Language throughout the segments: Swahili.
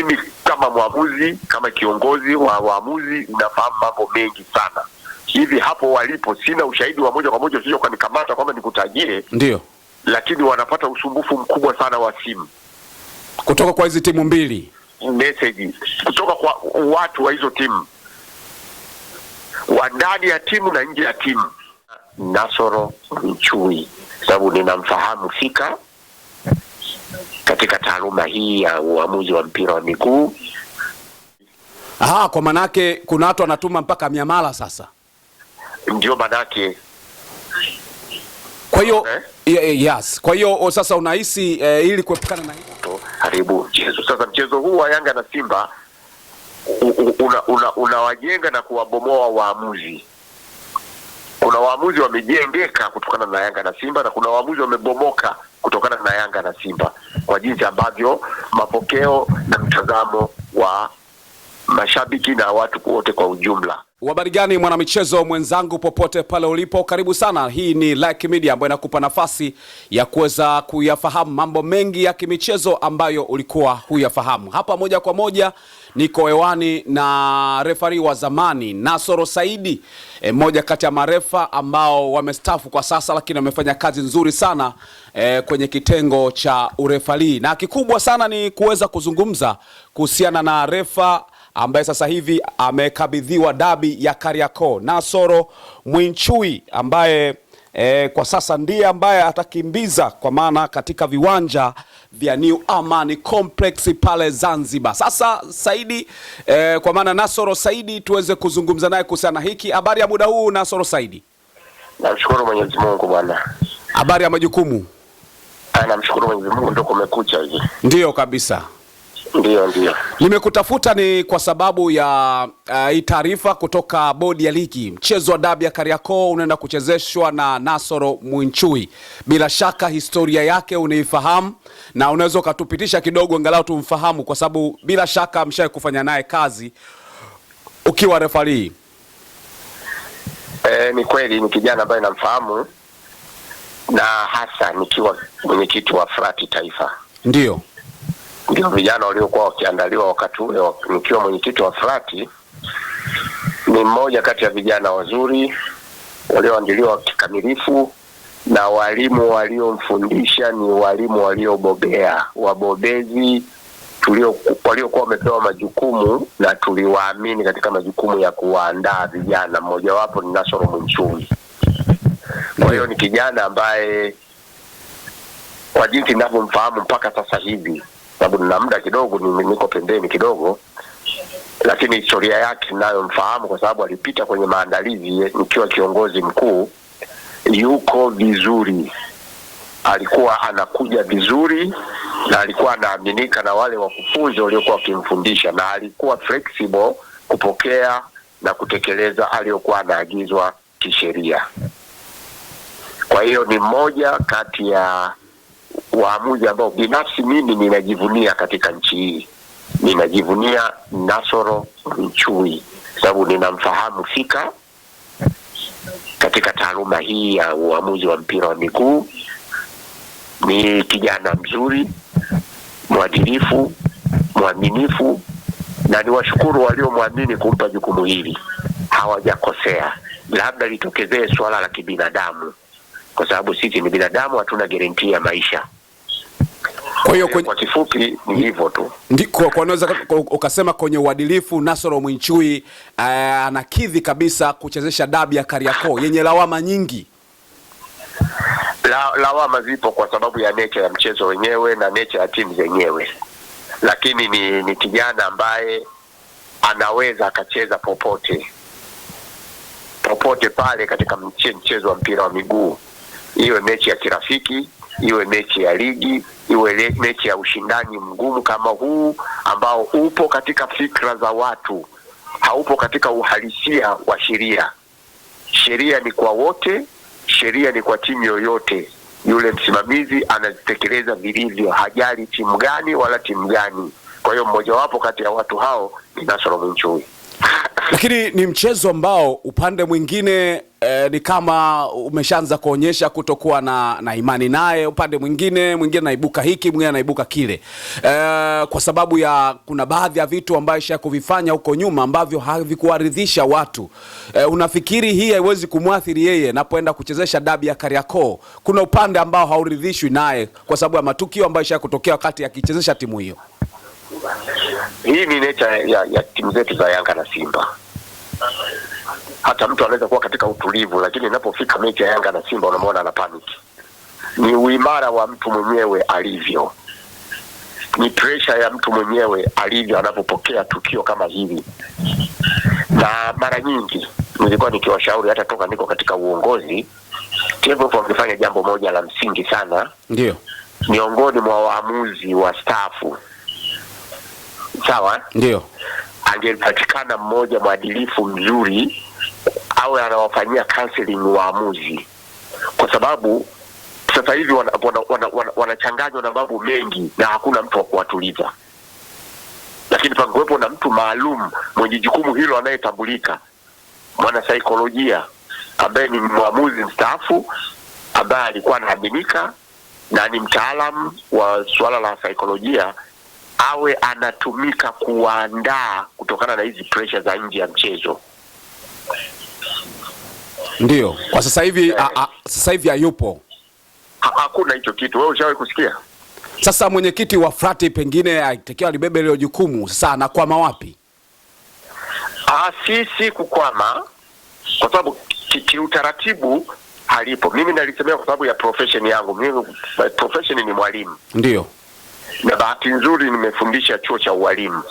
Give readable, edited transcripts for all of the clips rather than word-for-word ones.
mimi kama mwamuzi, kama kiongozi wa waamuzi, nafahamu mambo mengi sana. Hivi hapo walipo sina ushahidi wa moja kwa moja, sio kanikamata kwamba nikutajie. Ndio. Lakini wanapata usumbufu mkubwa sana wa simu kutoka kwa hizo timu mbili, message kutoka kwa watu wa hizo timu, wa ndani ya timu na nje ya timu. Nasoro Mwinchui, sababu ninamfahamu fika katika taaluma hii ya uamuzi wa mpira wa miguu. Kwa manake kuna watu wanatuma mpaka miamala sasa. Ndio manake. Kwa hiyo yes. Kwa hiyo sasa unahisi ili kuepukana na hilo haribu mchezo. Sasa mchezo huu wa Yanga na Simba unawajenga na kuwabomoa waamuzi. Kuna waamuzi wamejengeka kutokana na Yanga na Simba, na kuna waamuzi wamebomoka kutokana na Yanga na Simba, kwa jinsi ambavyo mapokeo na mtazamo wa mashabiki na watu wote kwa ujumla. Habari gani mwanamichezo mwenzangu popote pale ulipo, karibu sana. Hii ni Like Media ambayo inakupa nafasi ya kuweza kuyafahamu mambo mengi ya kimichezo ambayo ulikuwa huyafahamu. Hapa moja kwa moja niko hewani na refari wa zamani Nasoro Saidi, moja kati ya marefa ambao wamestaafu kwa sasa, lakini wamefanya kazi nzuri sana kwenye kitengo cha urefali, na kikubwa sana ni kuweza kuzungumza kuhusiana na refa ambaye sasa hivi amekabidhiwa dabi ya Kariakoo, Nasoro Mwinchui, ambaye kwa sasa ndiye ambaye atakimbiza kwa maana katika viwanja vya New Amani Complex pale Zanzibar. Sasa Saidi, kwa maana Nasoro Saidi, tuweze kuzungumza naye kuhusiana hiki. Habari ya muda huu Nasoro Saidi? Namshukuru Mwenyezi Mungu bwana. Habari ya majukumu? Namshukuru Mwenyezi Mungu, ndio kumekucha hivi. Ndio kabisa. Ndio. Nimekutafuta ni kwa sababu ya hii taarifa kutoka bodi ya ligi. Mchezo wa dabi ya Kariakoo unaenda kuchezeshwa na Nasoro Mwinchui. Bila shaka historia yake unaifahamu, na unaweza ukatupitisha kidogo angalau tumfahamu, kwa sababu bila shaka mshaye kufanya naye kazi ukiwa refari. Ni kweli ni kijana ambaye namfahamu, na hasa nikiwa mwenyekiti wa Frati Taifa. Ndio vijana waliokuwa wakiandaliwa wakati ule nikiwa mwenyekiti wa Frati. Ni mmoja kati ya vijana wazuri walioandaliwa kikamilifu, na walimu waliomfundisha ni walimu waliobobea, wabobezi waliokuwa wamepewa majukumu na tuliwaamini katika majukumu ya kuwaandaa vijana. Mmoja wapo ni Nasoro Mwinchui. Kwa hiyo ni kijana ambaye kwa jinsi ninavyomfahamu mpaka sasa hivi, sababu nina muda kidogo niko pembeni kidogo, lakini historia yake ninayomfahamu kwa sababu alipita kwenye maandalizi nikiwa kiongozi mkuu. Yuko vizuri, alikuwa anakuja vizuri, na alikuwa anaaminika na wale wakufunzi waliokuwa wakimfundisha, na alikuwa flexible kupokea na kutekeleza aliyokuwa anaagizwa kisheria. Kwa hiyo ni mmoja kati ya waamuzi ambao binafsi mimi ninajivunia katika nchi hii. Ninajivunia Nasoro Mwinchui sababu ninamfahamu fika katika taaluma hii ya uamuzi wa mpira wa miguu. Ni kijana mzuri, mwadilifu, mwaminifu, na niwashukuru waliomwamini kumpa jukumu hili. Hawajakosea. Labda litokezee swala la kibinadamu, kwa sababu sisi ni binadamu, hatuna guarantee ya maisha. Kwa hiyo kwa kifupi ni hivyo tu. Ndiko kwa unaweza ukasema kwenye uadilifu Nasoro Mwinchui anakidhi kabisa kuchezesha dabi ya Kariakoo yenye lawama nyingi. Lawama zipo kwa sababu ya nature ya mchezo wenyewe na nature ya timu zenyewe. Lakini ni kijana ambaye anaweza akacheza popote pale katika mchezo wa mpira wa miguu. Iwe mechi ya kirafiki, iwe mechi ya ligi, iwe mechi ya ushindani mgumu kama huu ambao upo katika fikra za watu, haupo katika uhalisia wa sheria. Sheria ni kwa wote, sheria ni kwa timu yoyote. Yule msimamizi anazitekeleza vilivyo, hajali timu gani wala timu gani. Kwa hiyo mmoja wapo kati ya watu hao ni Nasoro Mwinchui. Lakini ni mchezo ambao upande mwingine ni kama umeshaanza kuonyesha kutokuwa na imani naye. Upande mwingine anaibuka hiki, mwingine anaibuka kile, kwa sababu ya kuna baadhi ya vitu ambavyo sha kuvifanya huko nyuma ambavyo havikuwaridhisha watu. Unafikiri hii haiwezi kumwathiri yeye anapoenda kuchezesha dabi ya Kariakoo? Kuna upande ambao hauridhishwi naye kwa sababu ya matukio ambayo sha kutokea wakati akichezesha timu hiyo. Hii ni nature ya timu zetu za Yanga na Simba. Hata mtu anaweza kuwa katika utulivu, lakini inapofika mechi ya Yanga na Simba unamwona ana panic. Ni uimara wa mtu mwenyewe alivyo, ni pressure ya mtu mwenyewe alivyo anapopokea tukio kama hili. Na mara nyingi nilikuwa nikiwashauri, hata toka niko katika uongozi, TFF wangefanya jambo moja la msingi sana. Ndio miongoni mwa waamuzi wa staafu, sawa, ndio angepatikana mmoja mwadilifu mzuri au anawafanyia counseling waamuzi, kwa sababu sasa hivi wanachanganywa na mambo mengi na hakuna mtu wa kuwatuliza. Lakini pangwepo na mtu maalum mwenye jukumu hilo anayetambulika, mwana saikolojia ambaye ni mwamuzi mstaafu, ambaye alikuwa anaaminika na ni mtaalamu wa swala la saikolojia, awe anatumika kuandaa kutokana na hizi pressure za nje ya mchezo. Ndio kwa sasa hivi hayupo. Hakuna hicho kitu. Wewe ushawahi kusikia? Sasa mwenyekiti wa Frati pengine aitakiwa libebe ile jukumu, sasa anakwama wapi? Sisi kukwama kwa sababu kiutaratibu halipo. Mimi nalisemea kwa sababu ya profession yangu. Mimi profession ni mwalimu. Ndio. Na bahati nzuri nimefundisha chuo cha ualimu.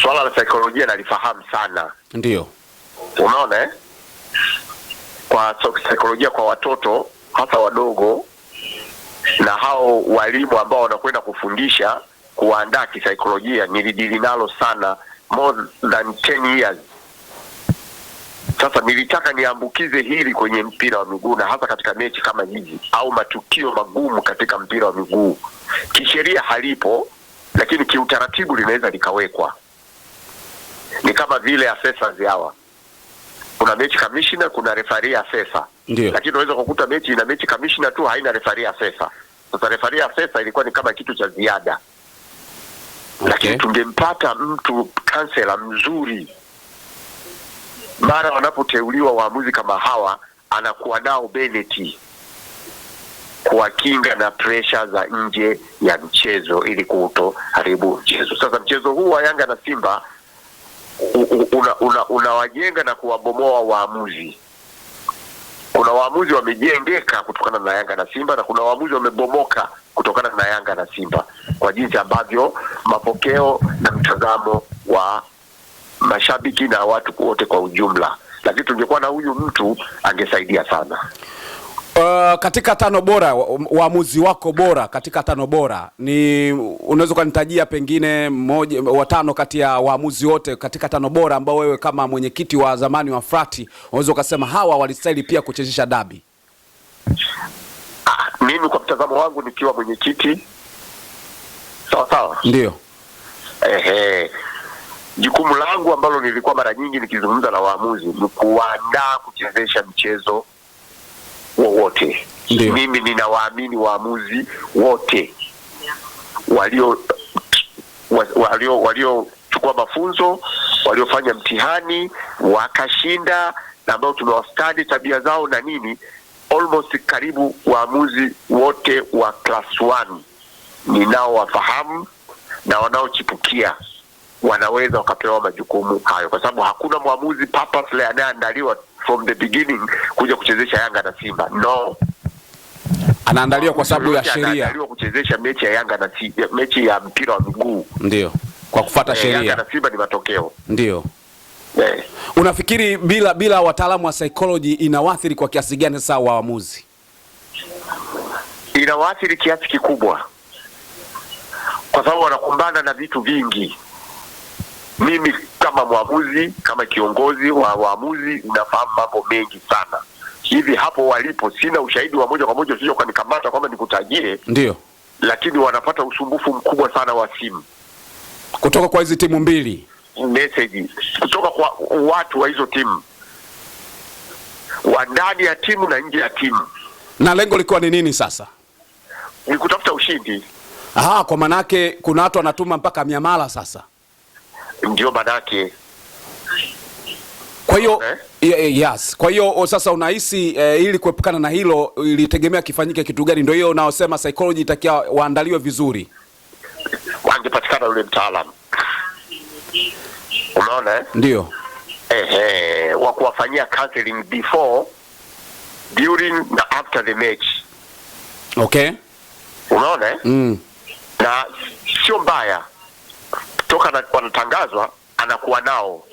Swala la saikolojia nalifahamu sana. Ndio. Unaona Kwa saikolojia kwa watoto hasa wadogo, na hao walimu ambao wanakwenda kufundisha kuandaa kisaikolojia, nilidili nalo sana more than 10 years. Sasa nilitaka niambukize hili kwenye mpira wa miguu, na hasa katika mechi kama hizi au matukio magumu katika mpira wa miguu. Kisheria halipo, lakini kiutaratibu linaweza likawekwa. Ni kama vile assessors hawa. Kuna mechi commissioner, kuna referee assessor. Ndio. Lakini unaweza kukuta mechi ina mechi commissioner tu, haina referee assessor. Sasa referee assessor ilikuwa ni kama kitu cha ziada. Okay. Lakini tungempata mtu counselor mzuri, mara wanapoteuliwa waamuzi kama hawa, anakuwa nao benefit kuwakinga na pressure za nje ya mchezo ili kutoharibu mchezo. Sasa mchezo huu wa Yanga na Simba unawajenga na kuwabomoa waamuzi. Kuna waamuzi wamejengeka kutokana na Yanga na Simba, na kuna waamuzi wamebomoka kutokana na Yanga na Simba, kwa jinsi ambavyo mapokeo na mtazamo wa mashabiki na watu wote kwa ujumla. Lakini tungekuwa na huyu mtu angesaidia sana. Katika 5 bora, waamuzi wako bora katika 5 bora, ni unaweza kunitajia pengine mmoja wa 5 kati ya waamuzi wote katika 5 bora ambao wewe kama mwenyekiti wa zamani wa Frati unaweza ukasema hawa walistahili pia kuchezesha dabi? Mimi kwa mtazamo wangu nikiwa mwenyekiti, sawa. Ndio. Jukumu langu ambalo nilikuwa mara nyingi nikizungumza na waamuzi ni kuandaa kuchezesha mchezo wowote. Mimi ninawaamini waamuzi wote waliochukua mafunzo, waliofanya mtihani wakashinda, na ambao tumewastadi tabia zao na nini. Almost karibu waamuzi wote wa class 1 ninao wafahamu, na wanaochipukia wanaweza wakapewa majukumu hayo, kwa sababu hakuna mwamuzi purposely anayeandaliwa from the beginning kuja kuchezesha Yanga na Simba. No, anaandaliwa kwa sababu ya sheria, anaandaliwa kuchezesha mechi ya Yanga na Simba, mechi ya mpira wa miguu. Ndio, kwa kufuata sheria. Yanga na Simba ni matokeo. Ndio. Unafikiri bila wataalamu wa psychology inawaathiri kwa kiasi gani sasa waamuzi? Inawaathiri kiasi kikubwa, kwa sababu wanakumbana na vitu vingi. Mimi kama mwamuzi, kama kiongozi wa waamuzi, nafahamu mambo mengi sana. Hivi hapo walipo sina ushahidi wa moja kwa moja, sio kanikamata kwamba nikutajie. Ndio. Lakini wanapata usumbufu mkubwa sana wa simu kutoka kwa hizi timu mbili. message kutoka kwa watu wa hizo timu, wa ndani ya timu na nje ya timu. Na lengo lilikuwa ni nini sasa? Ni kutafuta ushindi. Aha, kwa manake kuna watu wanatuma mpaka miamala sasa. Ndio manake. Kwa hiyo yes. Kwa hiyo sasa unahisi ili kuepukana na hilo ilitegemea kifanyike kitu gani? Ndio hiyo unaosema psychology itakia waandaliwe vizuri. Wangepatikana yule mtaalamu. Unaona Ndio. Wa kuwafanyia counseling before, during na after the match. Okay. Unaona na sio mbaya toka wanatangazwa anakuwa nao.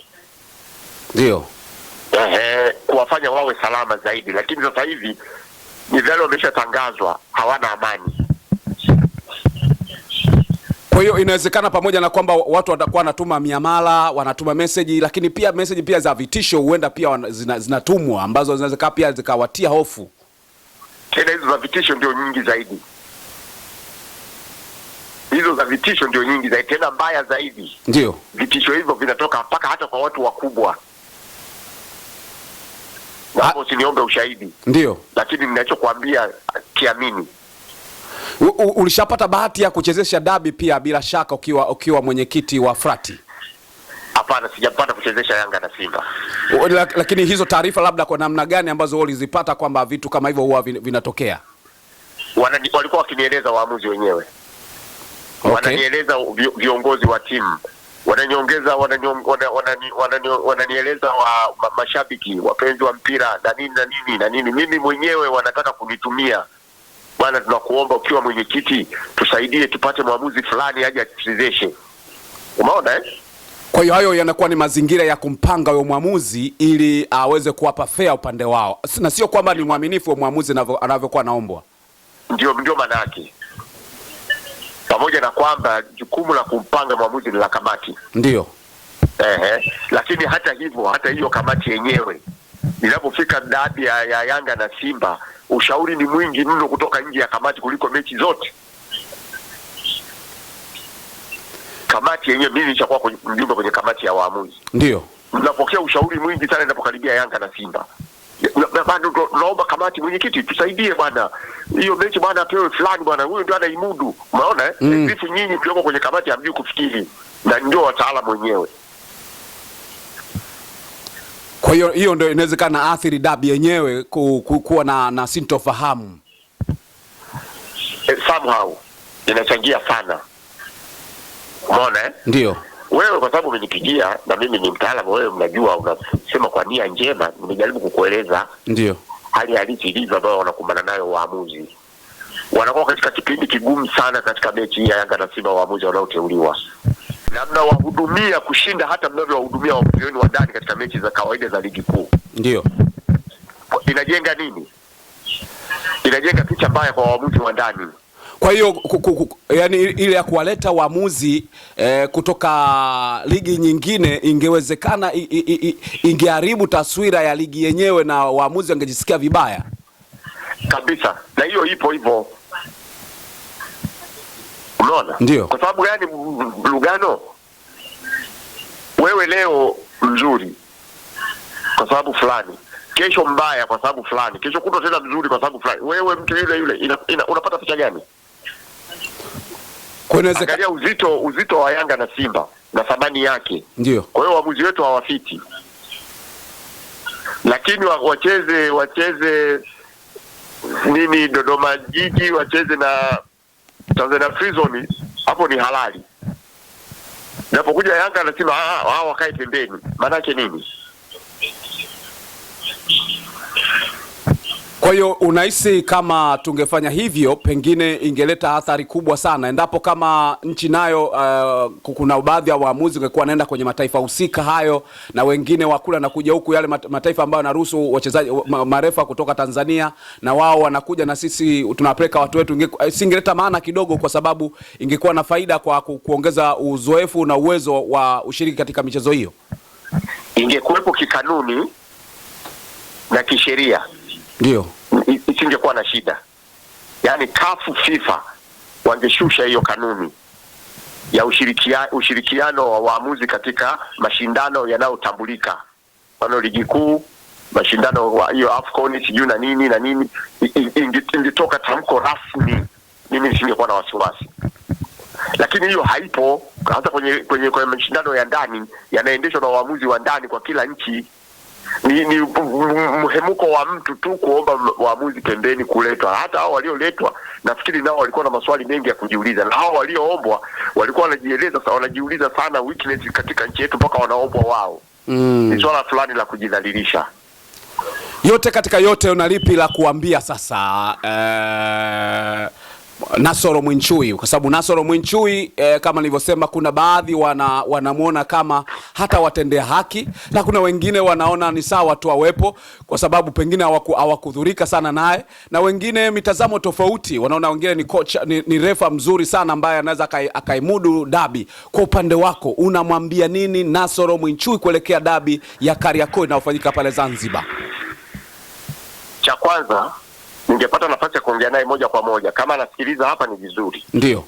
Ndio. Kuwafanya wawe salama zaidi, lakini sasa hivi ni vile wameshatangazwa hawana amani. Kwa hiyo inawezekana pamoja na kwamba watu watakuwa wanatuma miamala, wanatuma message, lakini pia message pia za vitisho huenda pia zinatumwa ambazo zinaweza pia zikawatia hofu. Tena hizo za vitisho ndio nyingi zaidi. Hizo za vitisho ndio nyingi zaidi, tena mbaya zaidi. Ndio. Vitisho hivyo vinatoka mpaka hata kwa watu wakubwa. Na usiniombe ushahidi. Ndio. Lakini ninachokuambia kiamini. Ulishapata bahati ya kuchezesha dabi pia bila shaka ukiwa mwenyekiti wa Frati? Hapana, sijapata kuchezesha Yanga na Simba. Lakini hizo taarifa labda kwa namna gani ambazo ulizipata kwamba vitu kama hivyo huwa vinatokea? Walikuwa wakinieleza waamuzi wenyewe. Okay. Wananieleza viongozi wa timu. Wananieleza wa mashabiki, wapenzi wa mpira na nini. Mimi mwenyewe wanataka kunitumia. Bwana, tunakuomba ukiwa mwenyekiti tusaidie tupate mwamuzi fulani aje atuchezeshe. Umeona Kwa hiyo hayo yanakuwa ni mazingira ya kumpanga huyo mwamuzi ili aweze kuwapa fair upande wao. Na sio kwamba ni mwaminifu wa mwamuzi anavyokuwa naombwa. Ndio maana yake. Pamoja na kwamba jukumu la kumpanga mwamuzi ni la kamati. Ndio. Lakini hata hivyo, hata hiyo kamati yenyewe inapofika dabi ya Yanga na Simba, ushauri ni mwingi mno kutoka nje ya kamati kuliko mechi zote. Kamati yenyewe, mimi nishakuwa mjumbe kwenye kamati ya waamuzi. Ndio. Tunapokea ushauri mwingi sana inapokaribia Yanga na Simba. Bado naomba kamati, mwenyekiti tusaidie bwana. Hiyo mechi bwana apewe fulani bwana, huyo ndio anaimudu. Umeona Sisi nyinyi tulioko kwenye kamati hamjui kufikiri, na ndio wataalamu wenyewe. Kwa hiyo ndio inawezekana athiri dabi yenyewe kuwa na sintofahamu. Somehow inachangia sana. Umeona Ndio. Wewe kwa sababu umenipigia na mimi ni mtaalamu, wewe mnajua, unasema kwa nia njema, nimejaribu kukueleza. Ndio. Hali halisi ilivyo ambayo wanakumbana nayo waamuzi. Wanakuwa katika kipindi kigumu sana katika mechi ya Yanga na Simba, waamuzi wanaoteuliwa. Na mnawahudumia kushinda hata mnavyowahudumia waamuzi wenu wa ndani katika mechi za kawaida za ligi kuu. Ndio. Inajenga nini? Inajenga picha mbaya kwa waamuzi wa ndani. Kwa hiyo yani ile ya kuwaleta waamuzi kutoka ligi nyingine ingewezekana ingeharibu taswira ya ligi yenyewe na waamuzi wangejisikia vibaya kabisa. Na hiyo ipo hivyo. Unaona? Ndio. Kwa sababu gani Lugano? Wewe leo mzuri kwa sababu fulani, kesho mbaya kwa sababu fulani, kesho kutwa tena mzuri kwa sababu fulani. Wewe mtu yule unapata picha gani? Angalia uzito wa Yanga na Simba na thamani yake. Ndio. Kwa hiyo waamuzi wetu hawafiti. Lakini wacheze nini Dodoma Jiji, wacheze na Tanzania Prison, hapo ni halali. Napokuja Yanga na Simba hao wakae pembeni. Maana yake nini? Kwa hiyo unahisi kama tungefanya hivyo pengine ingeleta athari kubwa sana endapo kama nchi nayo kuna baadhi ya waamuzi wangekuwa wanaenda kwenye mataifa husika hayo na wengine wakula na kuja huku yale mataifa ambayo yanaruhusu wachezaji marefa kutoka Tanzania na wao wanakuja na sisi tunapeleka watu wetu, singeleta maana kidogo, kwa sababu ingekuwa na faida kwa kuongeza uzoefu na uwezo wa ushiriki katika michezo hiyo. Ingekuwepo kikanuni na kisheria. Ndio. Isingekuwa na shida. Yaani CAF, FIFA wangeshusha hiyo kanuni. ya ushirikiano wa waamuzi katika mashindano yanayotambulika, mfano ligi kuu, mashindano wa hiyo AFCON sijui na nini na nini, ingetoka tamko rasmi, mimi nisingekuwa na wasiwasi. Lakini hiyo haipo, hata kwenye mashindano ya ndani yanaendeshwa na waamuzi wa ndani kwa kila nchi. Ni mhemuko wa mtu tu kuomba waamuzi pembeni kuletwa. Hata hao walioletwa nafikiri nao walikuwa na maswali mengi ya kujiuliza, na hao walioombwa walikuwa wanajiuliza sana weakness katika nchi yetu mpaka wanaombwa wao. Ni swala fulani la kujidhalilisha. Yote katika yote, unalipi la kuambia sasa Nasoro Mwinchui? Kwa sababu Nasoro Mwinchui kama nilivyosema, kuna baadhi wanamuona kama hata watendea haki, na kuna wengine wanaona ni sawa tu awepo kwa sababu pengine hawakudhurika sana naye, na wengine mitazamo tofauti, wanaona wengine ni coach, ni refa mzuri sana ambaye anaweza akaimudu dabi. Kwa upande wako unamwambia nini Nasoro Mwinchui kuelekea dabi ya Kariakoo inayofanyika pale Zanzibar? Cha kwanza, ningepata nafasi ya kuongea naye moja kwa moja, kama anasikiliza hapa ni vizuri. Ndio.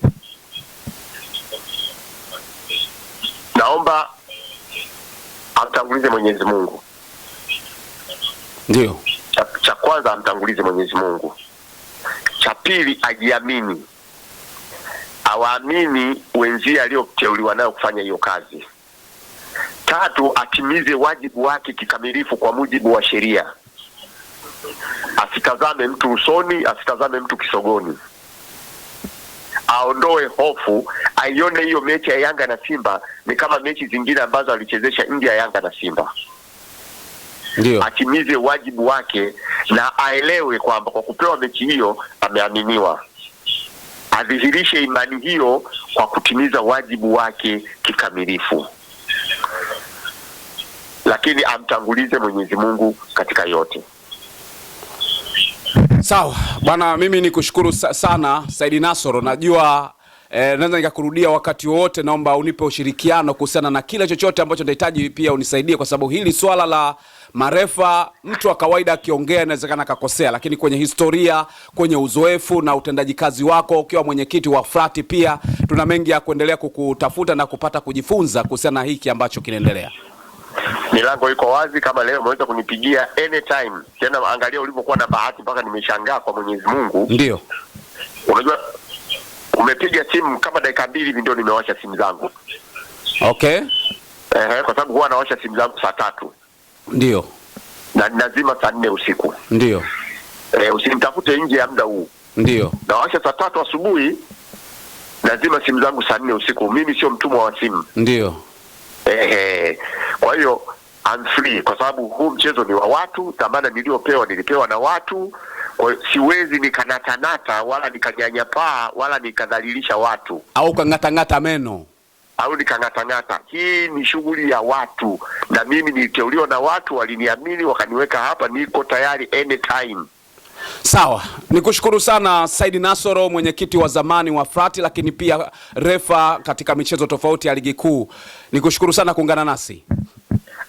Naomba amtangulize Mwenyezi Mungu. Ndio. Cha kwanza amtangulize Mwenyezi Mungu. Cha pili, ajiamini. Awaamini wenzie alioteuliwa nayo kufanya hiyo kazi. Tatu, atimize wajibu wake kikamilifu kwa mujibu wa sheria. Asitazame mtu usoni, asitazame mtu kisogoni. Aondoe hofu, aione hiyo mechi ya Yanga na Simba ni kama mechi zingine ambazo alichezesha nje ya Yanga na Simba. Ndio. Atimize wajibu wake na aelewe kwamba kwa kupewa mechi hiyo ameaminiwa. Adhihirishe imani hiyo kwa kutimiza wajibu wake kikamilifu. Lakini amtangulize Mwenyezi Mungu katika yote. Sawa bwana, mimi nikushukuru sana Saidi Nasoro. Najua naweza nikakurudia wakati wote, naomba unipe ushirikiano kuhusiana na kile chochote ambacho nahitaji, pia unisaidie, kwa sababu hili swala la marefa, mtu wa kawaida akiongea inawezekana akakosea, lakini kwenye historia, kwenye uzoefu na utendaji kazi wako ukiwa mwenyekiti wa Frati, pia tuna mengi ya kuendelea kukutafuta na kupata kujifunza kuhusiana na hiki ambacho kinaendelea. Milango iko wazi, kama leo umeweza kunipigia anytime. Tena angalia ulivyokuwa na bahati mpaka nimeshangaa kwa Mwenyezi Mungu. Ndio. Unajua umepiga simu kama dakika 2 hivi ndio nimewasha simu zangu. Okay. Kwa sababu huwa nawasha simu zangu saa 3. Ndio. Na nazima saa 4 usiku. Ndio. Usinitafute nje ya muda huu. Ndio. Nawasha saa 3 asubuhi, nazima simu zangu saa 4 usiku. Mimi sio mtumwa wa simu. Ndio. Kwa hiyo I'm free, kwa sababu huu mchezo ni wa watu, dhamana nilipewa na watu. Kwa hiyo siwezi nikanatanata wala nikanyanyapaa wala nikadhalilisha watu au kangata meno au nikangata. Hii ni shughuli ya watu, na mimi niliteuliwa na watu, waliniamini wakaniweka hapa, niko tayari anytime. Sawa, nikushukuru sana Saidi Nasoro, mwenyekiti wa zamani wa Frati, lakini pia refa katika michezo tofauti ya ligi kuu. Nikushukuru sana kuungana nasi.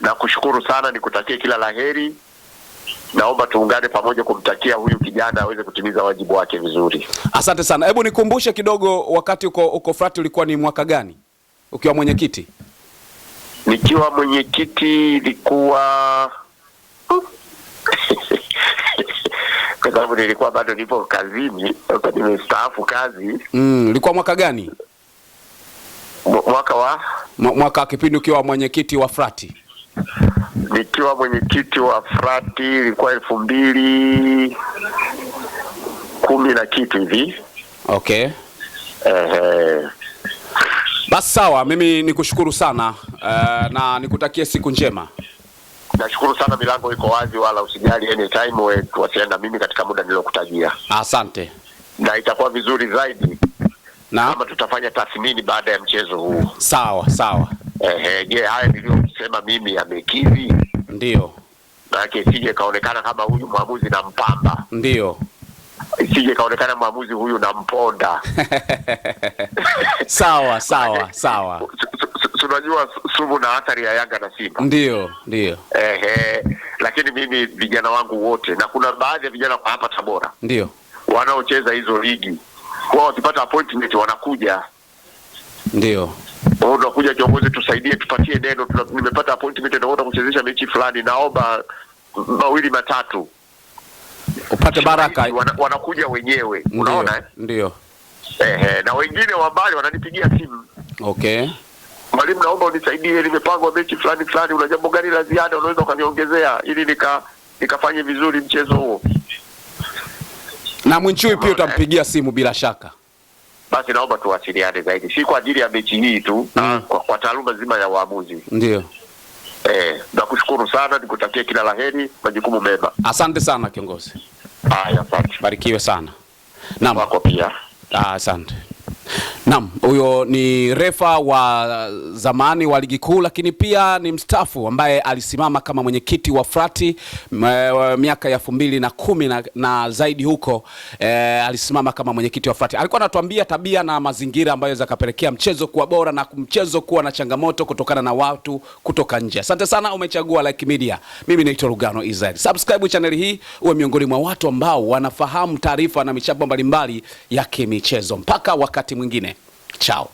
Na kushukuru sana, nikutakie kila laheri. Naomba tuungane pamoja kumtakia huyu kijana aweze kutimiza wajibu wake vizuri. Asante sana. Hebu nikumbushe kidogo, wakati uko Frati ulikuwa ni mwaka gani ukiwa mwenyekiti? Nikiwa mwenyekiti ilikuwa kwa sababu nilikuwa bado nipo kazini, wakati nimestaafu kazi. Ilikuwa mwaka gani? Mwaka kipindi ukiwa mwenyekiti wa Frati. Nikiwa mwenyekiti wa Frati ilikuwa 2010 na kitu hivi. Okay. Basi sawa, mimi nikushukuru sana na nikutakie siku njema. Nashukuru sana, milango iko wazi, wala usijali, anytime wewe tuwasiliane na mimi katika muda nilokutajia. Asante. Na itakuwa vizuri zaidi kama tutafanya tathmini baada ya mchezo huu. Sawa. Je, haya niliyosema mimi yamekidhi? Ndio. Na isije kaonekana kama huyu mwamuzi na mpamba. Ndio. Isije kaonekana mwamuzi huyu na mponda. Sawa. Unajua sumu na athari ya Yanga na Simba. Ndio. Lakini mimi vijana wangu wote, na kuna baadhi ya vijana kwa hapa Tabora ndio wanaocheza hizo ligi, wao wakipata appointment wanakuja. Ndio. Unakuja kiongozi, tusaidie, tupatie neno, nimepata appointment naenda kuchezesha mechi fulani, naomba 2 matatu. Upate baraka. Wanakuja wenyewe. Unaona Ndio. Na wengine wa mbali wananipigia simu. Okay. Mwalimu, naomba unisaidie, nimepangwa mechi fulani, una jambo gani la ziada unaweza ukaniongezea ili nikafanye vizuri mchezo huo. Na Mwinchui pia utampigia simu bila shaka. Basi naomba tuwasiliane zaidi, si kwa ajili ya mechi hii tu, kwa taaluma nzima ya uamuzi. Ndio. Nakushukuru sana, nikutakie kila laheri, majukumu mema. Asante sana kiongozi. Haya, asante. Barikiwe sana. Naam. Wako pia. Asante. Naam, huyo ni refa wa zamani wa ligi kuu, lakini pia ni mstaafu ambaye alisimama kama mwenyekiti wa Frati miaka ya 2010 na zaidi huko. Alisimama kama mwenyekiti wa Frati. Alikuwa anatuambia tabia na mazingira ambayo zakapelekea mchezo kuwa bora na mchezo kuwa na changamoto kutokana na watu kutoka nje. Asante sana, umechagua Like Media. Mimi naitwa Lugano Israel. Subscribe channel hii uwe miongoni mwa watu ambao wanafahamu taarifa na michapa mbalimbali ya kimichezo. Mpaka wakati mwingine. Ciao.